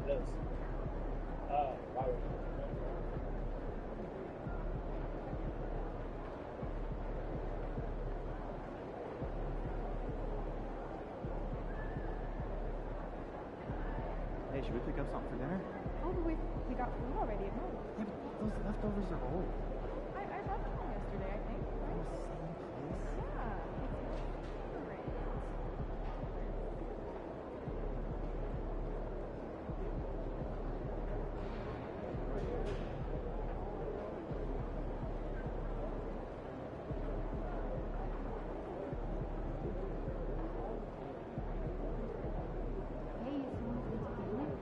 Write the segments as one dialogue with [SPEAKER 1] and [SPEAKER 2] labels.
[SPEAKER 1] Yes. Why would you?
[SPEAKER 2] Hey, should we pick up something for dinner?
[SPEAKER 3] Oh, but we got food already at home.
[SPEAKER 2] Yeah, but those leftovers are old.
[SPEAKER 3] I left home yesterday, I think, right?
[SPEAKER 2] Same place?
[SPEAKER 3] Yeah, it's great. Hey, is someone going to be with?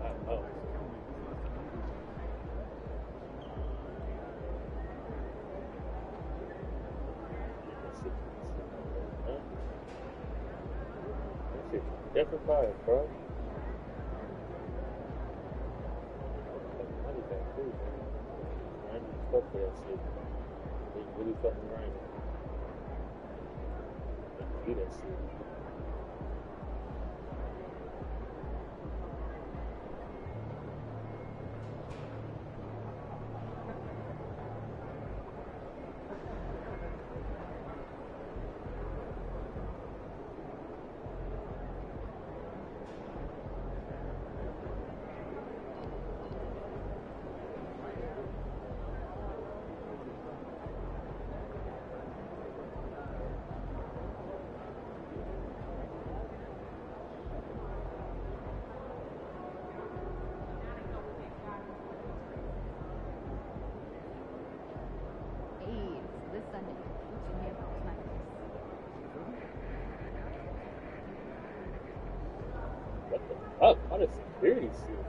[SPEAKER 1] I don't know. That shit definitely fire, bro. Money back too, man. I need to fuck for that shit. They really fucking grinding. They do that shit.
[SPEAKER 3] Hey, it's this Sunday. What you hear about tonight?
[SPEAKER 1] What the fuck? What a security suit.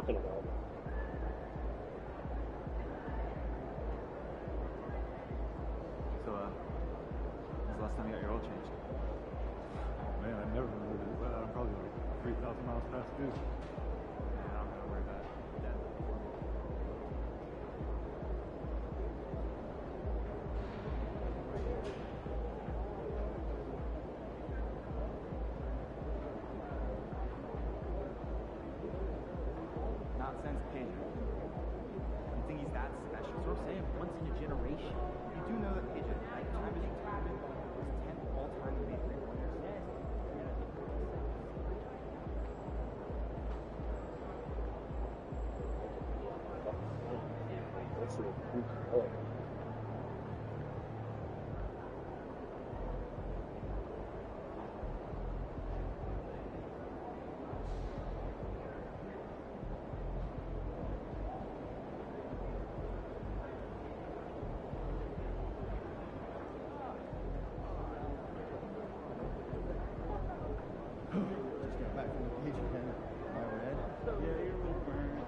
[SPEAKER 1] talking about.
[SPEAKER 2] So, when's the last time you got your oil changed?
[SPEAKER 4] Oh man, I never renewed it. I'm probably like 3,000 miles past due.
[SPEAKER 2] Yeah, I'm gonna worry about it. Dad. Not since pager. You think he's that special? So I'm saying once in a generation. You do know that pager, at the time of his retirement, was 10th all-time in major league winners.
[SPEAKER 1] That's a good color.
[SPEAKER 2] Just got back from the pager pen. Am I red? Yeah, you're a little burned.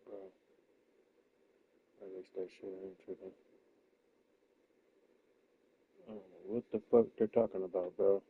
[SPEAKER 1] Bro, at least that shit ain't tripping. I don't know what the fuck they're talking about, bro.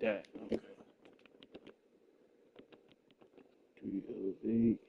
[SPEAKER 1] that. Okay. 308.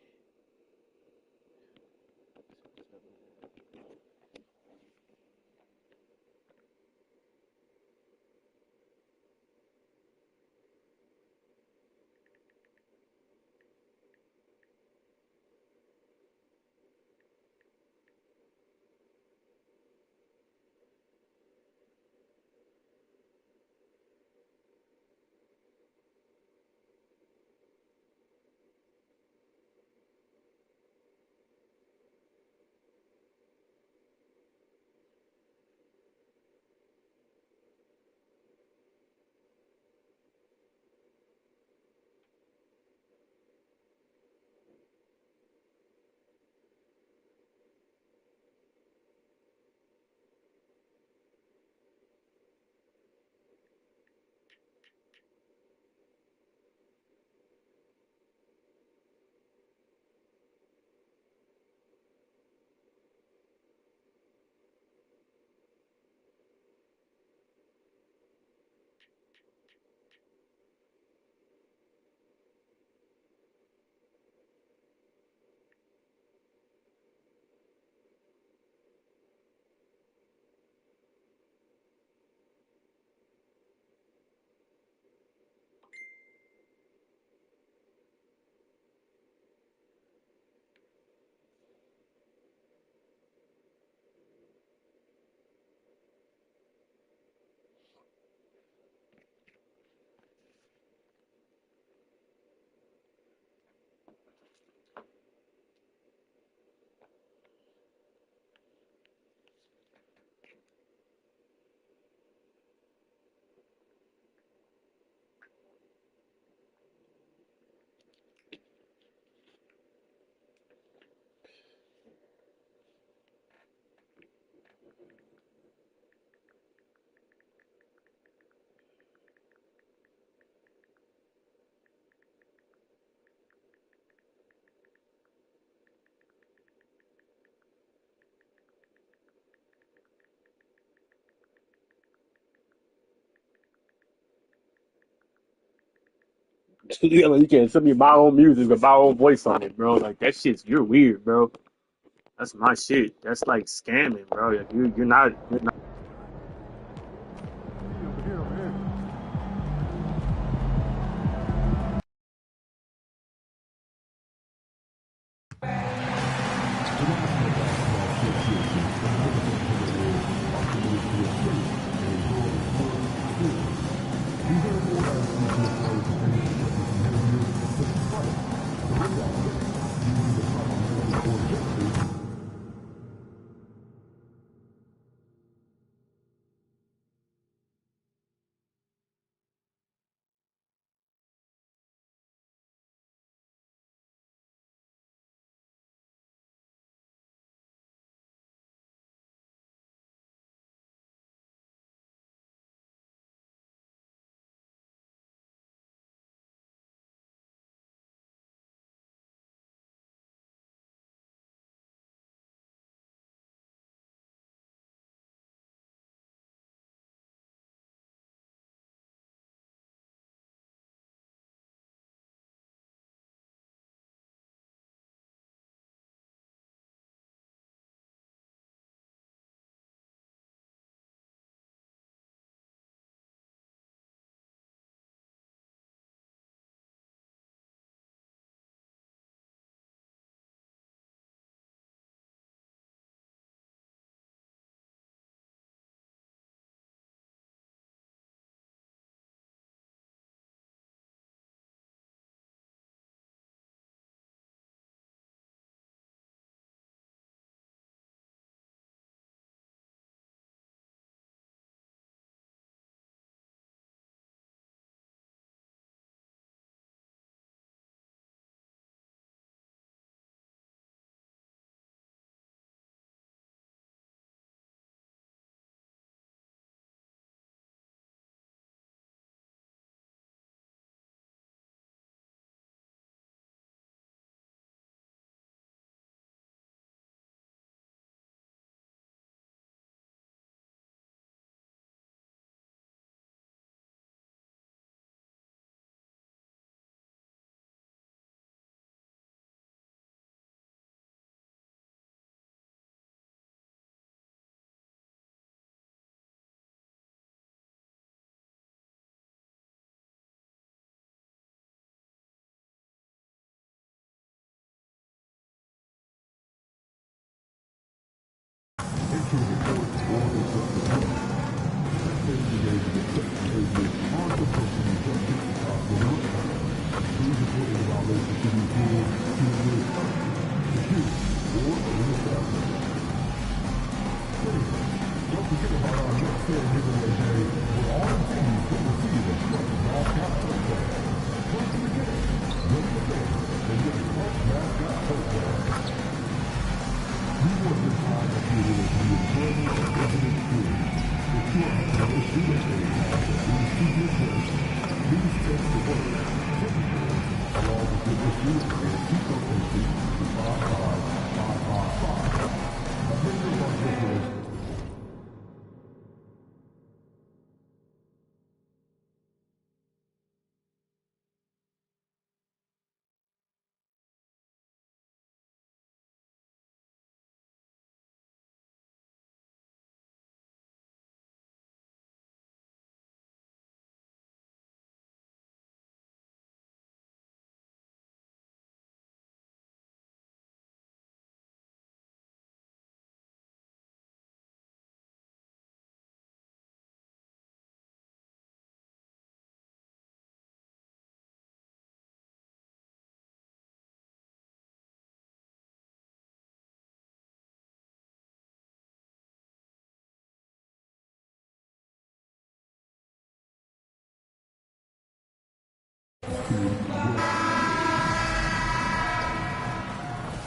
[SPEAKER 1] Yeah, like, you can't send me my own music with my own voice on it, bro. Like that shit's you're weird, bro. That's my shit. That's like scamming, bro. Like, you're not.
[SPEAKER 4] Over here, over here.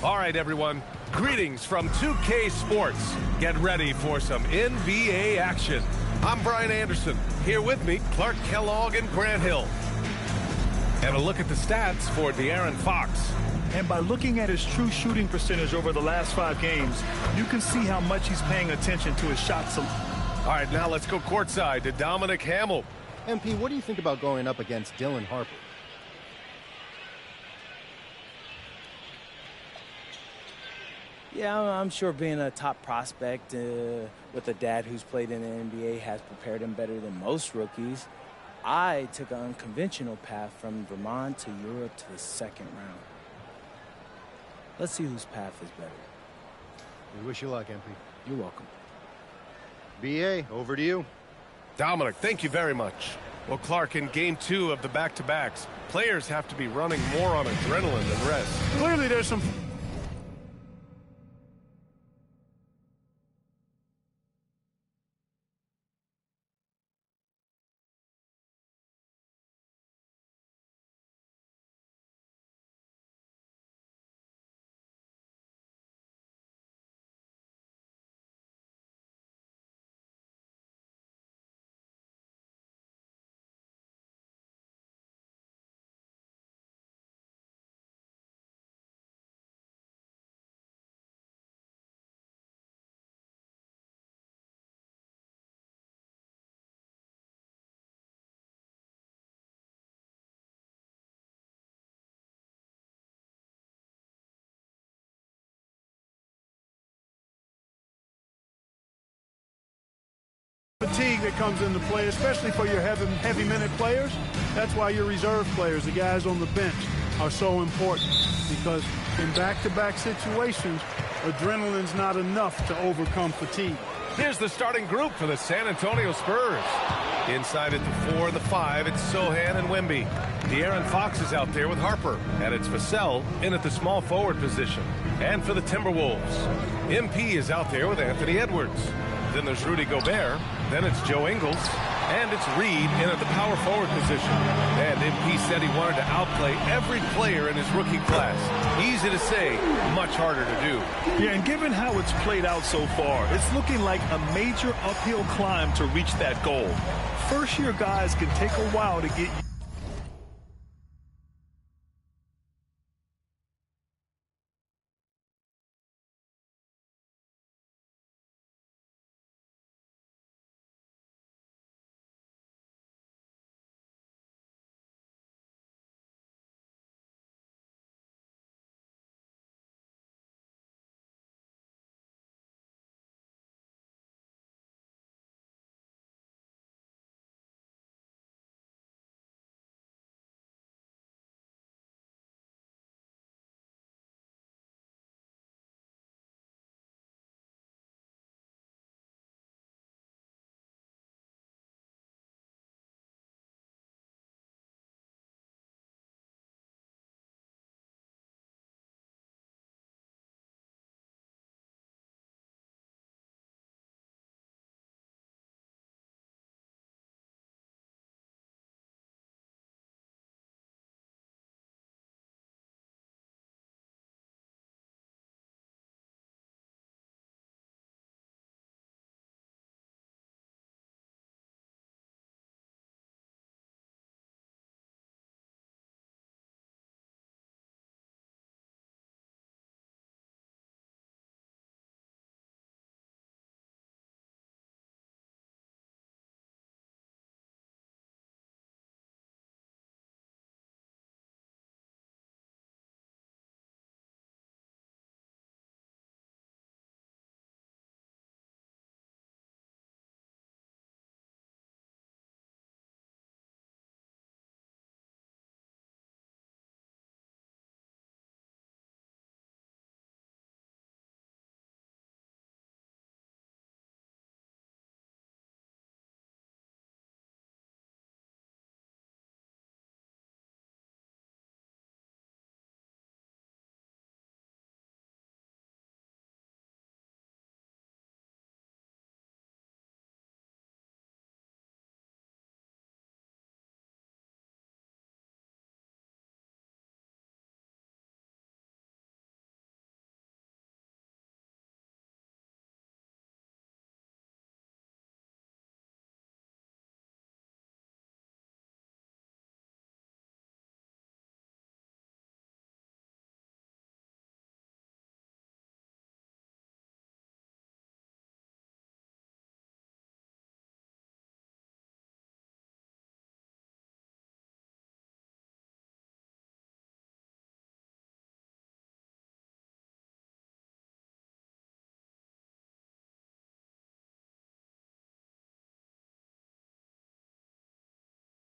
[SPEAKER 5] All right, everyone. Greetings from 2K Sports. Get ready for some NBA action. I'm Brian Anderson. Here with me, Clark Kellogg and Grant Hill. And a look at the stats for De'Aaron Fox.
[SPEAKER 4] And by looking at his true shooting percentage over the last 5 games, you can see how much he's paying attention to his shot selection.
[SPEAKER 5] All right, now let's go courtside to Dominic Hamill.
[SPEAKER 6] MP, what do you think about going up against Dylan Harper?
[SPEAKER 7] Yeah, I'm sure being a top prospect with a dad who's played in the NBA has prepared him better than most rookies. I took an unconventional path from Vermont to Europe to the second round. Let's see whose path is better.
[SPEAKER 6] We wish you luck, MP.
[SPEAKER 7] You're welcome.
[SPEAKER 6] BA, over to you.
[SPEAKER 5] Dominic, thank you very much. Well, Clark, in Game 2 of the back-to-backs, players have to be running more on adrenaline than rest.
[SPEAKER 4] Clearly, there's some fatigue that comes into play, especially for your heavy minute players. That's why your reserve players, the guys on the bench, are so important, because in back-to-back situations, adrenaline's not enough to overcome fatigue.
[SPEAKER 5] Here's the starting group for the San Antonio Spurs. Inside at the 4 and the 5, it's Sohan and Wemby. De'Aaron Fox is out there with Harper, and it's Vassell in at the small forward position. And for the Timberwolves, MP is out there with Anthony Edwards. Then there's Rudy Gobert, then it's Joe Ingles, and it's Reed in at the power forward position. And MP said he wanted to outplay every player in his rookie class. Easy to say, much harder to do.
[SPEAKER 4] Yeah, and given how it's played out so far, it's looking like a major uphill climb to reach that goal. First-year guys can take a while to get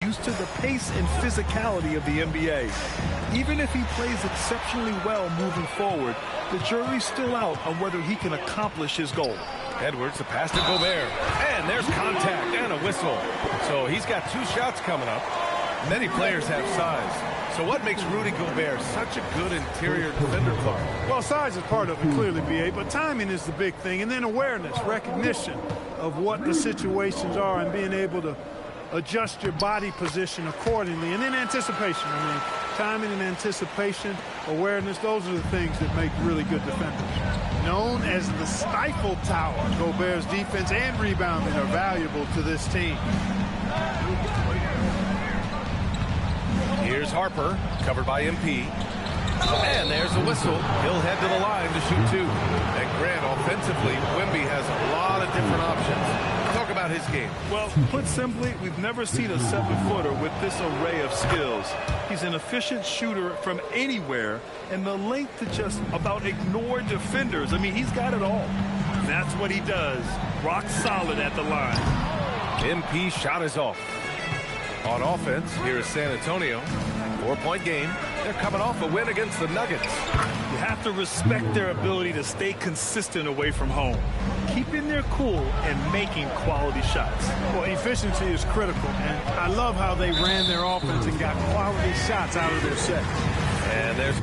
[SPEAKER 8] used to the pace and physicality of the NBA. Even if he plays exceptionally well moving forward, the jury's still out on whether he can accomplish his goal.
[SPEAKER 5] Edwards, the pass to Gobert. And there's contact and a whistle. So he's got 2 shots coming up. Many players have size. So what makes Rudy Gobert such a good interior defender, Clark?
[SPEAKER 4] Well, size is part of it, clearly, B.A., but timing is the big thing. And then awareness, recognition of what the situations are and being able to adjust your body position accordingly. And then anticipation. I mean, timing and anticipation, awareness, those are the things that make really good defenders. Known as the Stifle Tower, Gobert's defense and rebounding are valuable to this team.
[SPEAKER 5] Here's Harper, covered by MP. And there's a whistle. He'll head to the line to shoot 2. And Grant, offensively, Wemby has a lot of different options. Talk about his game.
[SPEAKER 8] Well, put simply, we've never seen a 7-footer with this array of skills. He's an efficient shooter from anywhere, and the length to just about ignore defenders. I mean, he's got it all. That's what he does. Rock solid at the line.
[SPEAKER 5] MP shot is off. On offense, here is San Antonio. 4-point game. They're coming off a win against the Nuggets.
[SPEAKER 8] You have to respect their ability to stay consistent away from home, keeping their cool and making quality shots.
[SPEAKER 4] Well, efficiency is critical, and I love how they ran their offense and got quality shots out of their set.
[SPEAKER 5] And there's...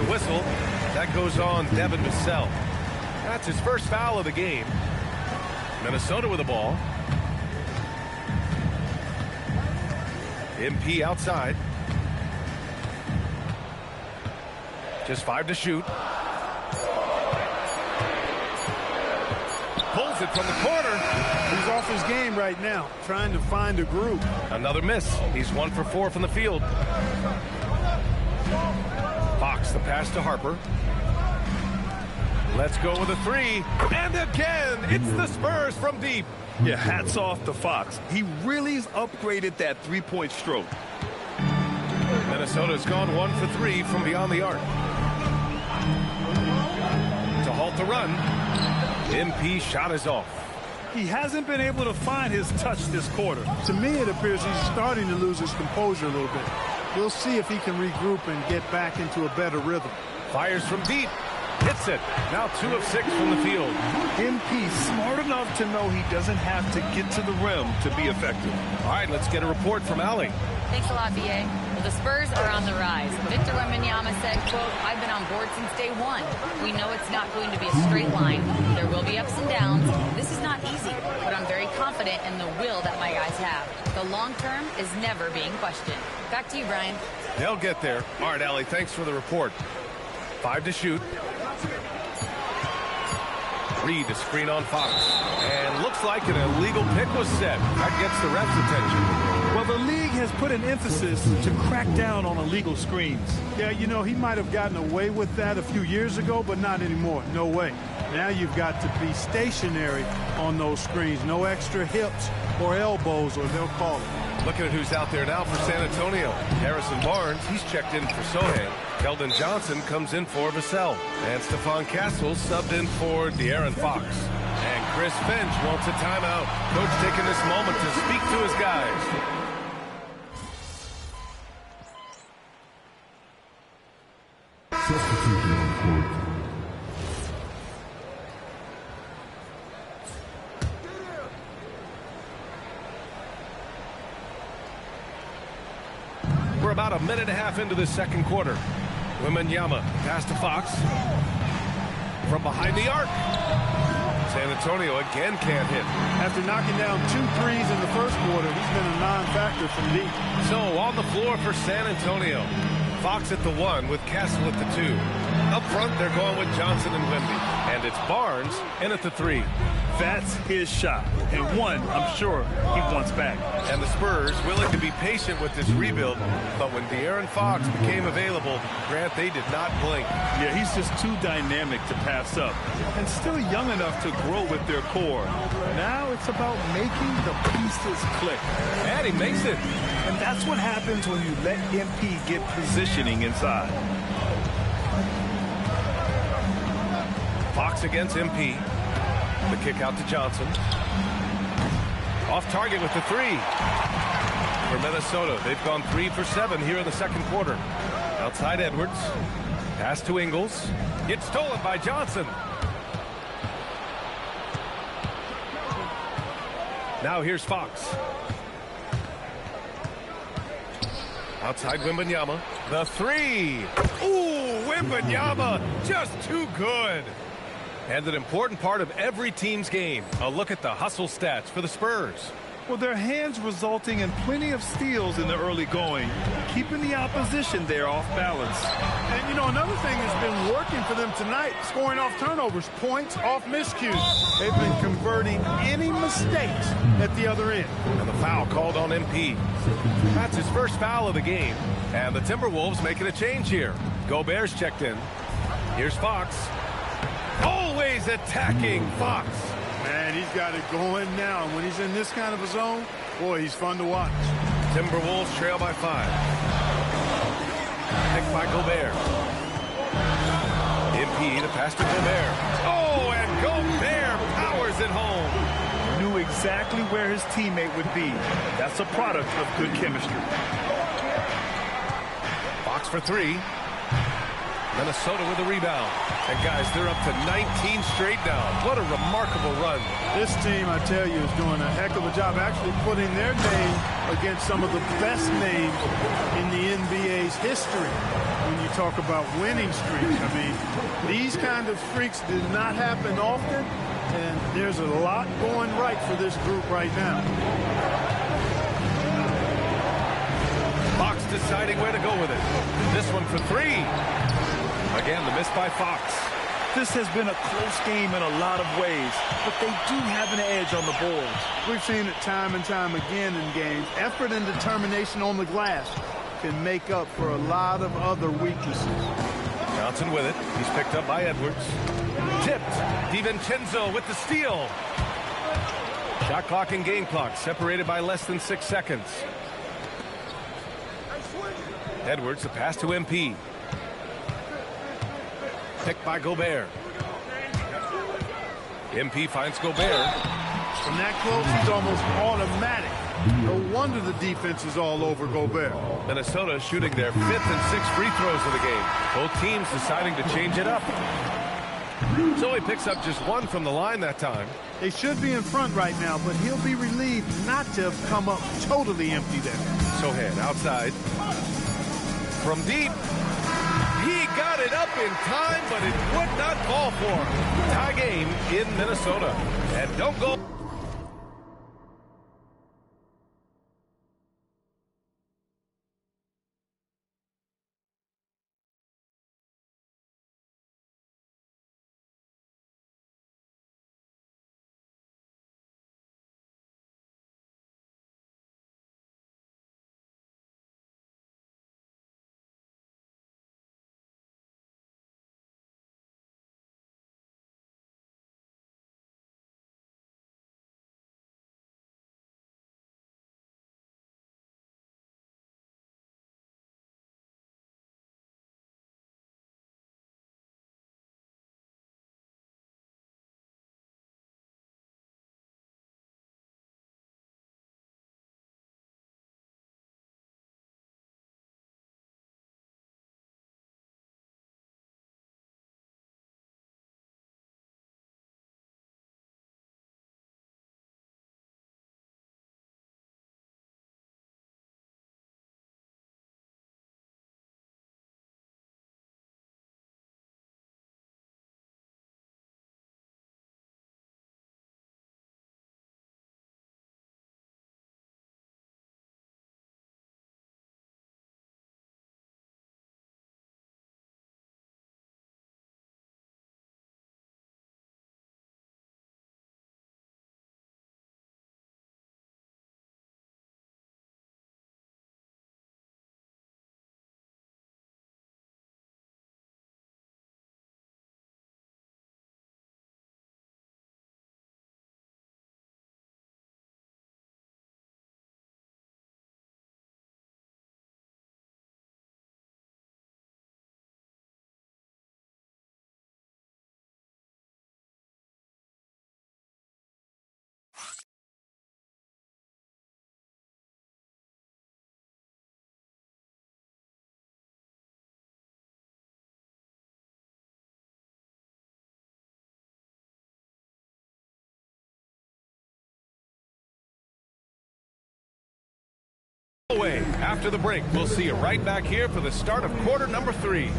[SPEAKER 5] whistle. That goes on Devin Vassell. That's his first foul of the game. Minnesota with the ball. MP outside. Just 5 to shoot. Pulls it from the corner.
[SPEAKER 4] He's off his game right now, trying to find a groove.
[SPEAKER 5] Another miss. He's 1 for 4 from the field. Fox, the pass to Harper. Let's go with a 3. And again, it's the Spurs from deep.
[SPEAKER 8] Yeah, hats off to Fox. He really's upgraded that three-point stroke.
[SPEAKER 5] Minnesota's gone 1 for 3 from beyond the arc. To halt the run. MP shot is off.
[SPEAKER 8] He hasn't been able to find his touch this quarter.
[SPEAKER 4] To me, it appears he's starting to lose his composure a little bit. We'll see if he can regroup and get back into a better rhythm.
[SPEAKER 5] Fires from deep. Hits it. Now 2 of 6 from the field.
[SPEAKER 8] MP smart enough to know he doesn't have to get to the rim to be effective.
[SPEAKER 5] All right, let's get a report from Allie.
[SPEAKER 9] Thanks a lot, BA. Well, the Spurs are on the rise. Victor Wembanyama said, quote, "I've been on board since day one. We know it's not going to be a straight line. There will be ups and downs. This is not easy, but I'm very confident in the will that my guys have. The long term is never being questioned." Back to you, Brian.
[SPEAKER 5] They'll get there. All right, Allie, thanks for the report. 5 to shoot. Reed to screen on Fox. And looks like an illegal pick was set. That gets the ref's attention.
[SPEAKER 8] Well, the league has put an emphasis to crack down on illegal screens.
[SPEAKER 4] Yeah, you know, he might have gotten away with that a few years ago, but not anymore. No way. Now you've got to be stationary on those screens. No extra hips or elbows, or they'll call it.
[SPEAKER 5] Looking at who's out there now for San Antonio. Harrison Barnes, he's checked in for Sohan. Keldon Johnson comes in for Vassell. And Stephon Castle subbed in for De'Aaron Fox. And Chris Finch wants a timeout. Coach taking this moment to speak to his guys. We're about a minute and a half into the second quarter. Wembanyama pass to Fox. From behind the arc. San Antonio again can't hit.
[SPEAKER 4] After knocking down 2 threes in the first quarter, he's been a non-factor from deep.
[SPEAKER 5] So on the floor for San Antonio. Fox at the 1 with Castle at the 2. Up front, they're going with Johnson and Wemby. And it's Barnes in at the 3.
[SPEAKER 8] That's his shot, and one I'm sure he wants back.
[SPEAKER 5] And the Spurs willing to be patient with this rebuild, but when De'Aaron Fox became available, Grant, they did not blink.
[SPEAKER 8] Yeah, he's just too dynamic to pass up, and still young enough to grow with their core. Now it's about making the pieces click.
[SPEAKER 5] And he makes it.
[SPEAKER 8] And that's what happens when you let MP get positioning inside.
[SPEAKER 5] Fox against MP. The kick out to Johnson. Off target with the 3. For Minnesota, they've gone 3 for 7 here in the second quarter. Outside Edwards. Pass to Ingles. It's stolen by Johnson. Now here's Fox. Outside Wembanyama. The 3. Ooh, Wembanyama just too good. And an important part of every team's game. A look at the hustle stats for the Spurs.
[SPEAKER 8] Well, their hands resulting in plenty of steals in the early going, keeping the opposition there off balance.
[SPEAKER 4] And, you know, another thing that's been working for them tonight, scoring off turnovers, points off miscues. They've been converting any mistakes at the other end.
[SPEAKER 5] And the foul called on MP. That's his first foul of the game. And the Timberwolves making a change here. Gobert's checked in. Here's Fox. Always attacking Fox.
[SPEAKER 4] Man, he's got it going now. And when he's in this kind of a zone, boy, he's fun to watch.
[SPEAKER 5] Timberwolves trail by 5. Picked by Gobert. MP to pass to Gobert. Oh, and Gobert powers it home.
[SPEAKER 8] Knew exactly where his teammate would be. That's a product of good chemistry.
[SPEAKER 5] Fox for 3. Minnesota with a rebound. And guys, they're up to 19 straight now. What a remarkable run.
[SPEAKER 4] This team, I tell you, is doing a heck of a job actually putting their name against some of the best names in the NBA's history. When you talk about winning streaks, I mean, these kind of streaks did not happen often, and there's a lot going right for this group right now.
[SPEAKER 5] Fox deciding where to go with it. This one for 3. Again, the miss by Fox.
[SPEAKER 8] This has been a close game in a lot of ways, but they do have an edge on the boards.
[SPEAKER 4] We've seen it time and time again in games. Effort and determination on the glass can make up for a lot of other weaknesses.
[SPEAKER 5] Johnson with it. He's picked up by Edwards. Tipped. DiVincenzo with the steal. Shot clock and game clock separated by less than 6 seconds. Edwards, the pass to MP. Picked by Gobert. MP finds Gobert.
[SPEAKER 4] From that close, he's almost automatic. No wonder the defense is all over Gobert.
[SPEAKER 5] Minnesota shooting their 5th and 6th free throws of the game. Both teams deciding to change it up. So he picks up just 1 from the line that time.
[SPEAKER 4] They should be in front right now, but he'll be relieved not to have come up totally empty there.
[SPEAKER 5] Sohan outside. From deep. He got it up in time, but it would not fall for him. Tie game in Minnesota. And don't go. Away. After the break, we'll see you right back here for the start of quarter number 3.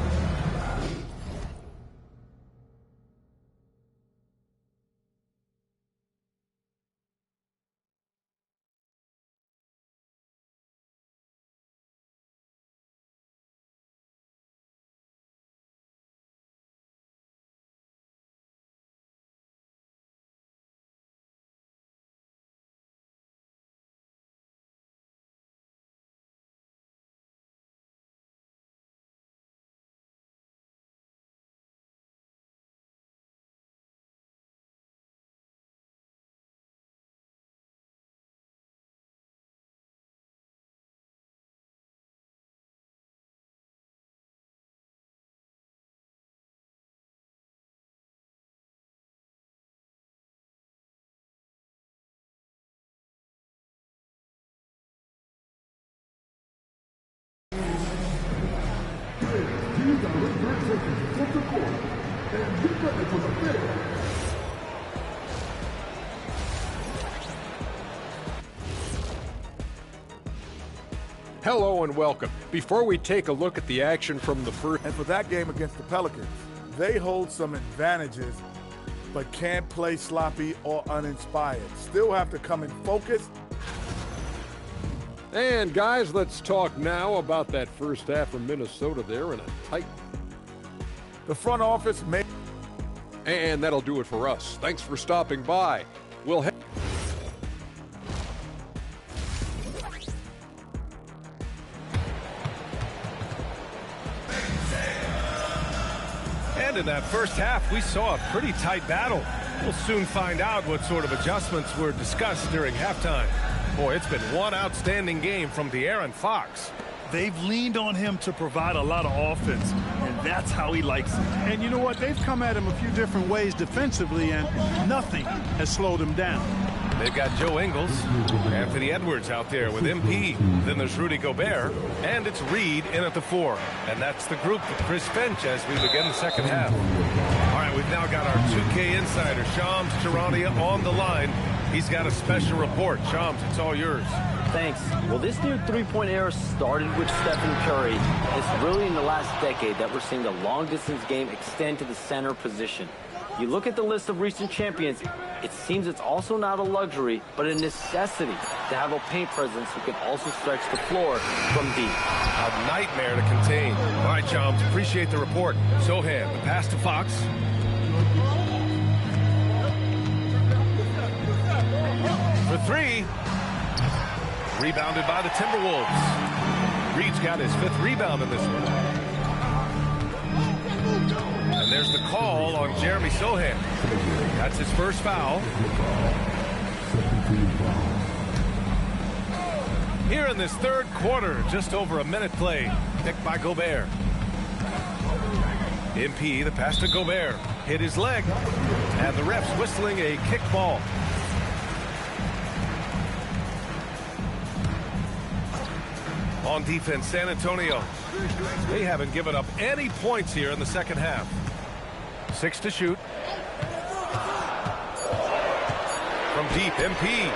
[SPEAKER 10] Hello and welcome. Before we take a look at the action from the first...
[SPEAKER 8] And for that game against the Pelicans, they hold some advantages, but can't play sloppy or uninspired. Still have to come in focused.
[SPEAKER 10] And guys, let's talk now about that first half from Minnesota there in a tight...
[SPEAKER 8] The front office may...
[SPEAKER 10] And that'll do it for us. Thanks for stopping by. We'll head...
[SPEAKER 5] And in that first half, we saw a pretty tight battle. We'll soon find out what sort of adjustments were discussed during halftime. Boy, it's been one outstanding game from De'Aaron Fox.
[SPEAKER 8] They've leaned on him to provide a lot of offense, and that's how he likes it.
[SPEAKER 4] And you know what? They've come at him a few different ways defensively, and nothing has slowed him down.
[SPEAKER 5] They've got Joe Ingles, Anthony Edwards out there with MP. Then there's Rudy Gobert, and it's Reed in at the 4. And that's the group with Chris Finch as we begin the second half. All right, we've now got our 2K insider, Shams Charania, on the line. He's got a special report. Shams, it's all yours.
[SPEAKER 11] Thanks. Well, this new three-point era started with Stephen Curry. It's really in the last decade that we're seeing the long-distance game extend to the center position. You look at the list of recent champions, it seems it's also not a luxury, but a necessity to have a paint presence who can also stretch the floor from deep.
[SPEAKER 5] A nightmare to contain. All right, Shams, appreciate the report. Sohan, the pass to Fox. For 3. Rebounded by the Timberwolves. Reed's got his 5th rebound in this one. And there's the call on Jeremy Sohan. That's his first foul. Here in this third quarter, just over a minute play. Picked by Gobert. MP, the pass to Gobert. Hit his leg. And the refs whistling a kick ball. On defense, San Antonio. They haven't given up any points here in the second half. 6 to shoot. From deep, MP.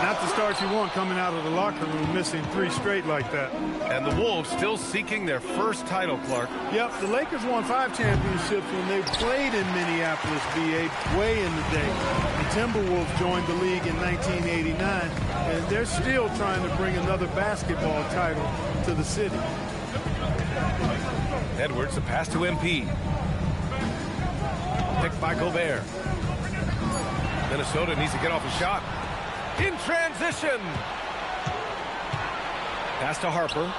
[SPEAKER 4] Not the start you want coming out of the locker room, missing 3 straight like that.
[SPEAKER 5] And the Wolves still seeking their first title, Clark.
[SPEAKER 4] Yep, the Lakers won 5 championships when they played in Minneapolis, BA, way in the day. The Timberwolves joined the league in 1989, and they're still trying to bring another basketball title to the city.
[SPEAKER 5] Edwards, the pass to MP. Picked by Gobert. Minnesota needs to get off a shot. In transition. Pass to Harper.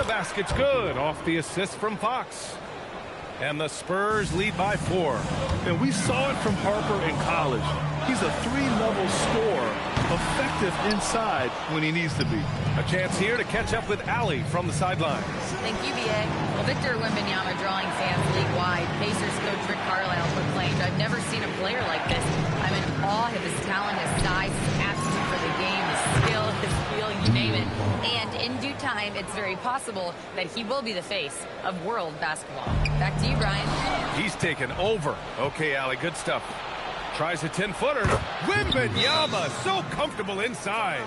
[SPEAKER 5] The basket's good off the assist from Fox. And the Spurs lead by 4.
[SPEAKER 8] And we saw it from Harper in college. He's a 3-level scorer, effective inside when he needs to be.
[SPEAKER 5] A chance here to catch up with Allie from the sidelines.
[SPEAKER 9] Thank you, B.A. Well, Victor Wembanyama drawing fans league-wide. Pacers coach Rick Carlisle proclaimed, "I've never seen a player like this. I'm in all. His talent, his size, his aptitude for the game, his skill, his feel, you name it. And in due time, it's very possible that he will be the face of world basketball. Back to you, Brian.
[SPEAKER 5] He's taken over. Okay, Allie, good stuff. Tries a 10-footer. Wembanyama, so comfortable inside.